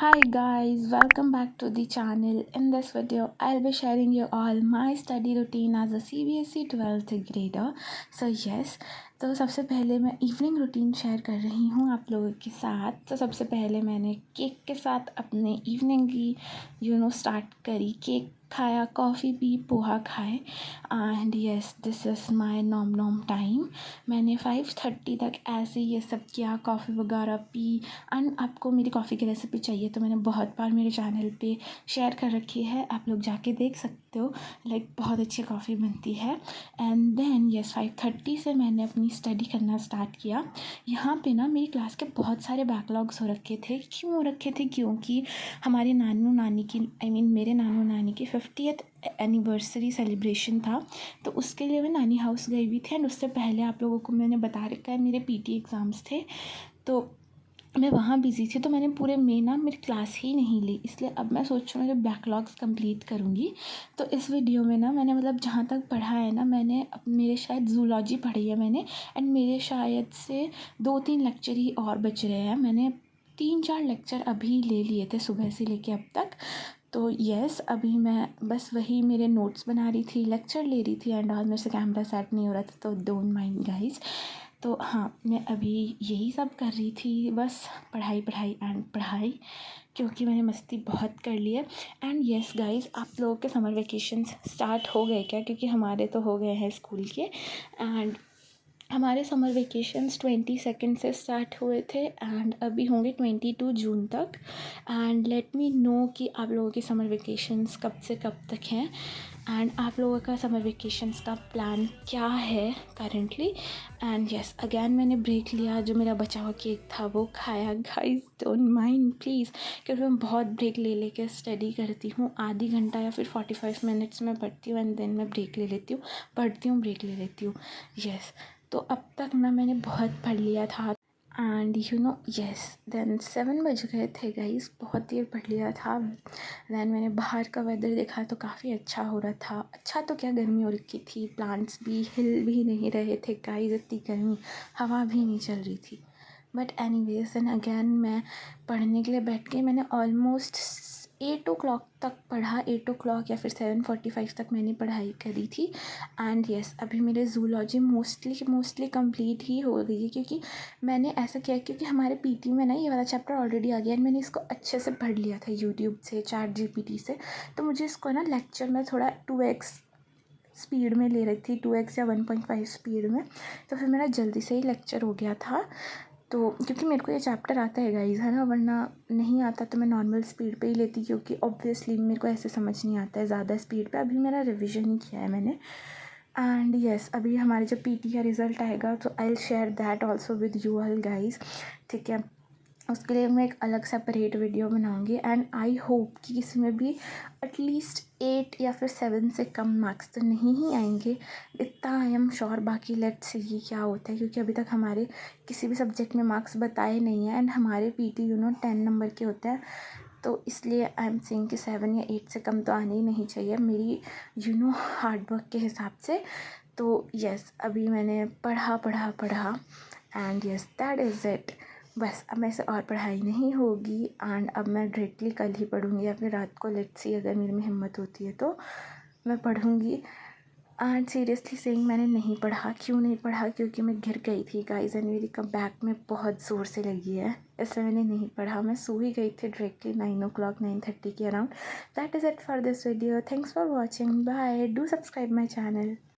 Hi guys, welcome back to the channel. In this video, I'll be sharing you all my study routine as a CBSE 12th grader. So yes, तो सबसे पहले मैं evening routine share कर रही हूँ आप लोगों के साथ। तो सबसे पहले मैंने केक के साथ अपने इवनिंग की स्टार्ट करी। केक खाया, कॉफ़ी पी, पोहा खाए and yes this is my नॉम टाइम। मैंने 5:30 तक ऐसे ये सब किया, कॉफ़ी वगैरह पी। एंड आपको मेरी कॉफ़ी की रेसिपी चाहिए तो मैंने बहुत बार मेरे चैनल पे शेयर कर रखी है, आप लोग जाके देख सकते हो। बहुत अच्छी कॉफ़ी बनती है। एंड देन यस 5:30 से मैंने अपनी स्टडी करना स्टार्ट किया। यहाँ पे ना मेरी क्लास के बहुत सारे बैकलॉग्स हो रखे थे। क्यों हो रखे थे? क्योंकि हमारे नानू नानी की मेरे नानू नानी की 50th एनिवर्सरी सेलिब्रेशन था। तो उसके लिए मैं नानी हाउस गई हुई थी। एंड उससे पहले आप लोगों को मैंने बता रखा है मेरे पीटी एग्ज़ाम्स थे, तो मैं वहाँ बिज़ी थी। तो मैंने पूरे में ना मेरी क्लास ही नहीं ली, इसलिए अब मैं सोच रही हूँ मेरे बैकलॉग्स कंप्लीट करूँगी। तो इस वीडियो में ना मैंने जहाँ तक पढ़ा है ना, मैंने मेरे शायद जूलॉजी पढ़ी है मैंने। एंड मेरे शायद से 2-3 लेक्चर ही और बच रहे हैं। मैंने 3-4 लेक्चर अभी ले लिए थे सुबह से लेके अब तक। तो यस अभी मैं बस वही मेरे नोट्स बना रही थी, लेक्चर ले रही थी एंड ऑल। मेरे से कैमरा सेट नहीं हो रहा था, तो डोंट माइंड गाइज। तो हाँ, मैं अभी यही सब कर रही थी, बस पढ़ाई पढ़ाई एंड पढ़ाई, क्योंकि मैंने मस्ती बहुत कर ली है। एंड येस गाइस, आप लोगों के समर वेकेशंस स्टार्ट हो गए क्या? क्योंकि हमारे तो हो गए हैं स्कूल के। एंड हमारे समर वेकेशंस 22 से स्टार्ट हुए थे एंड अभी होंगे 22 जून तक। एंड लेट मी नो कि आप लोगों के समर वेकेशंस कब से कब तक हैं एंड आप लोगों का समर वेकेशंस का प्लान क्या है करेंटली। एंड यस अगैन मैंने ब्रेक लिया, जो मेरा बचा हुआ केक था वो खाया। गाइस डोंट माइंड प्लीज़, क्योंकि मैं बहुत ब्रेक ले लेके स्टडी करती हूँ। आधी घंटा या फिर 45 मिनट्स में पढ़ती हूँ एंड देन मैं ब्रेक ले लेती हूँ, पढ़ती हूँ, ब्रेक ले लेती हूँ। यस तो अब तक ना मैंने बहुत पढ़ लिया था। एंड यस देन 7 बज गए थे गाइस, बहुत देर पढ़ लिया था। देन मैंने बाहर का वेदर देखा तो काफ़ी अच्छा हो रहा था। अच्छा तो क्या, गर्मी हो रखी थी, प्लांट्स भी हिल भी नहीं रहे थे गाइस, इतनी गर्मी, हवा भी नहीं चल रही थी। बट एनीवेज देन अगैन मैं पढ़ने के लिए बैठ गई। मैंने ऑलमोस्ट 8 o'clock तक पढ़ा, 8 o'clock या फिर 7:45 तक मैंने पढ़ाई करी थी। एंड यस अभी मेरे जूलॉजी मोस्टली कंप्लीट ही हो गई है, क्योंकि मैंने ऐसा किया क्योंकि हमारे पीटी में ना ये वाला चैप्टर ऑलरेडी आ गया एंड मैंने इसको अच्छे से पढ़ लिया था यूट्यूब से, चैट जीपीटी से। तो मुझे इसको ना लेक्चर में थोड़ा 2x स्पीड में ले रही थी, 2x या 1.5 स्पीड में। तो फिर मेरा जल्दी से ही लेक्चर हो गया था। तो क्योंकि मेरे को ये चैप्टर आता है गाइस, है ना, वरना नहीं आता तो मैं नॉर्मल स्पीड पे ही लेती, क्योंकि ऑब्वियसली मेरे को ऐसे समझ नहीं आता है ज़्यादा स्पीड पे। अभी मेरा रिवीजन ही किया है मैंने। एंड यस अभी हमारे जब पीटी का रिज़ल्ट आएगा तो I will share that also with you all guys, ठीक है। उसके लिए मैं एक अलग सेपरेट वीडियो बनाऊंगी। एंड आई होप कि किसी में भी एटलीस्ट 8 या फिर 7 से कम मार्क्स तो नहीं ही आएंगे, इतना आई एम श्योर। बाकी लेट्स सी क्या होता है, क्योंकि अभी तक हमारे किसी भी सब्जेक्ट में मार्क्स बताए नहीं हैं एंड हमारे पीटी 10 नंबर के होते हैं। तो इसलिए आई एम सेइंग कि 7 या 8 से कम तो आने ही नहीं चाहिए मेरी हार्ड वर्क के हिसाब से। तो यस अभी मैंने पढ़ा and yes that is it. बस अब मेरे से और पढ़ाई नहीं होगी एंड अब मैं डायरेक्टली कल ही पढ़ूँगी या फिर रात को, लेट्स सी अगर मेरे में हिम्मत होती है तो मैं पढ़ूँगी। एंड सीरियसली सेइंग मैंने नहीं पढ़ा। क्यों नहीं पढ़ा? क्योंकि मैं गिर गई थी गाइस एंड मेरी बैक में बहुत ज़ोर से लगी है, इसलिए मैंने नहीं पढ़ा। मैं सो ही गई थी डायरेक्टली 9 o'clock 9:30 के around. That is it for this video. Thanks for watching, bye, do subscribe my channel.